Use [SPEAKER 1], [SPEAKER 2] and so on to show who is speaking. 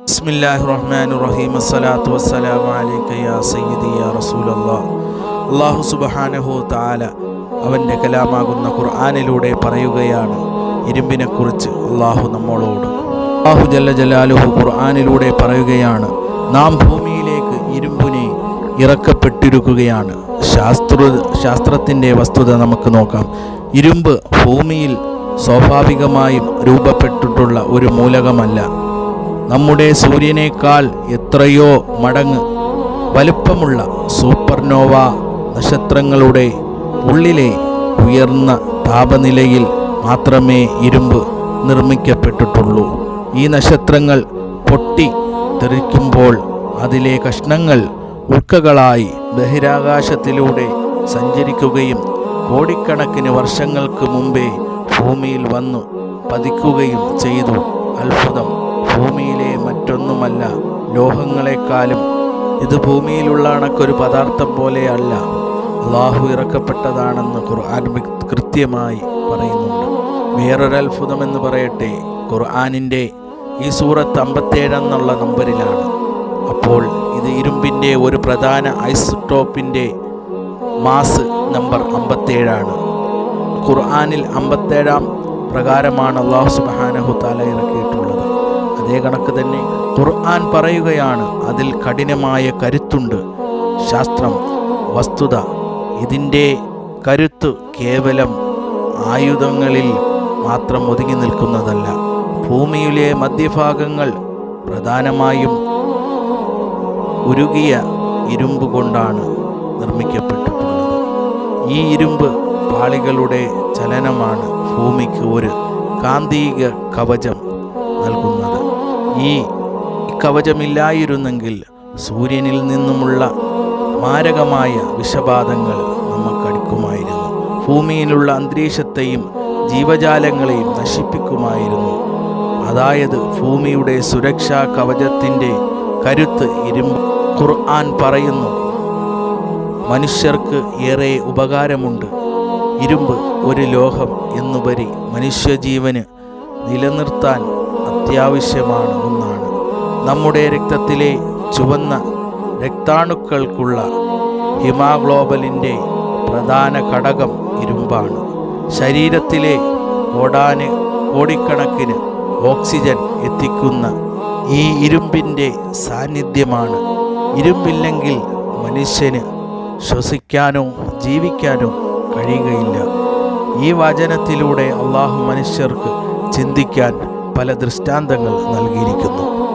[SPEAKER 1] ബിസ്മില്ലാഹിർ റഹ്മാനിർ റഹീം. അസ്സലാത്തു വസ്സലാമു അലൈക യാ സയ്യിദി യാ റസൂലല്ലാഹ്. അല്ലാഹു സുബ്ഹാനഹു തആല അവൻ്റെ കലാമാകുന്ന ഖുർആനിലൂടെ പറയുകയാണ് ഇരുമ്പിനെക്കുറിച്ച്. അല്ലാഹു നമ്മളോട് അല്ലാഹു ജല്ല ജലാലുഹു ഖുർആനിലൂടെ പറയുകയാണ്, നാം ഭൂമിയിലേക്ക് ഇരുമ്പിനെ ഇറക്കപ്പെട്ടിരിക്കുകയാണ്. ശാസ്ത്രത്തിൻ്റെ വസ്തുത നമുക്ക് നോക്കാം. ഇരുമ്പ് ഭൂമിയിൽ സ്വാഭാവികമായും രൂപപ്പെട്ടിട്ടുള്ള ഒരു മൂലകമല്ല. നമ്മുടെ സൂര്യനേക്കാൾ എത്രയോ മടങ്ങ് വലുപ്പമുള്ള സൂപ്പർനോവ നക്ഷത്രങ്ങളുടെ ഉള്ളിലെ ഉയർന്ന താപനിലയിൽ മാത്രമേ ഇരുമ്പ് നിർമ്മിക്കപ്പെട്ടിട്ടുള്ളൂ. ഈ നക്ഷത്രങ്ങൾ പൊട്ടി തെറിക്കുമ്പോൾ അതിലെ കഷ്ണങ്ങൾ ഉൽക്കകളായി ബഹിരാകാശത്തിലൂടെ സഞ്ചരിക്കുകയും കോടിക്കണക്കിന് വർഷങ്ങൾക്ക് മുമ്പേ ഭൂമിയിൽ വന്നു പതിക്കുകയും ചെയ്തു. അത്ഭുതം! ഭൂമിയിലെ മറ്റൊന്നുമല്ല, ലോഹങ്ങളെക്കാളും ഇത് ഭൂമിയിലുള്ള കണക്കൊരു പദാർത്ഥം പോലെയല്ല, അള്ളാഹു ഇറക്കപ്പെട്ടതാണെന്ന് ഖുർആൻ കൃത്യമായി പറയുന്നുണ്ട്. വേറൊരു അത്ഭുതം എന്ന് പറയട്ടെ, ഖുർആനിൻ്റെ ഈ സൂറത്ത് 57 എന്നുള്ള നമ്പറിലാണ്. അപ്പോൾ ഇത് ഇരുമ്പിൻ്റെ ഒരു പ്രധാന ഐസോട്ടോപ്പിൻ്റെ മാസ് നമ്പർ 57 ഖുർആനിൽ 57 പ്രകാരമാണ് അല്ലാഹു സുബ്ഹാനഹു തആല ഇറക്കിയിട്ടുള്ളത്. അതേ കണക്ക് തന്നെ ഖുർആൻ പറയുകയാണ്, അതിൽ കഠിനമായ കരുത്തുണ്ട്. ശാസ്ത്രം, വസ്തുത, ഇതിൻ്റെ കരുത്ത് കേവലം ആയുധങ്ങളിൽ മാത്രം ഒതുങ്ങി നിൽക്കുന്നതല്ല. ഭൂമിയിലെ മധ്യഭാഗങ്ങൾ പ്രധാനമായും ഉരുകിയ ഇരുമ്പ് കൊണ്ടാണ് നിർമ്മിക്കപ്പെട്ടിട്ടുള്ളത്. ഈ ഇരുമ്പ് പാളികളുടെ ചലനമാണ് ഭൂമിക്ക് ഒരു കാന്തിക കവചം നൽകുന്നത്. ഈ കവചമില്ലായിരുന്നെങ്കിൽ സൂര്യനിൽ നിന്നുമുള്ള മാരകമായ വിഷബാധങ്ങൾ നമുക്കടിക്കുമായിരുന്നു. ഭൂമിയിലുള്ള അന്തരീക്ഷത്തെയും ജീവജാലങ്ങളെയും നശിപ്പിക്കുമായിരുന്നു. അതായത് ഭൂമിയുടെ സുരക്ഷാ കവചത്തിൻ്റെ കരുത്ത് ഇരുമ്പ്. ഖുർആൻ പറയുന്നു, മനുഷ്യർക്ക് ഏറെ ഉപകാരമുണ്ട്. ഇരുമ്പ് ഒരു ലോഹം എന്നുപരി മനുഷ്യജീവന് നിലനിർത്താൻ അത്യാവശ്യമാണ് ഒന്നാണ്. നമ്മുടെ രക്തത്തിലെ ചുവന്ന രക്താണുക്കൾക്കുള്ള ഹിമോഗ്ലോബിൻ്റെ പ്രധാന ഘടകം ഇരുമ്പാണ്. ശരീരത്തിലെ കോടിക്കണക്കിന് ഓക്സിജൻ എത്തിക്കുന്ന ഈ ഇരുമ്പിൻ്റെ സാന്നിധ്യമാണ്. ഇരുമ്പില്ലെങ്കിൽ മനുഷ്യന് ശ്വസിക്കാനോ ജീവിക്കാനോ കഴിയുകയില്ല. ഈ വചനത്തിലൂടെ അള്ളാഹു മനുഷ്യർക്ക് ചിന്തിക്കാൻ പല ദൃഷ്ടാന്തങ്ങൾ നൽകിയിരിക്കുന്നു.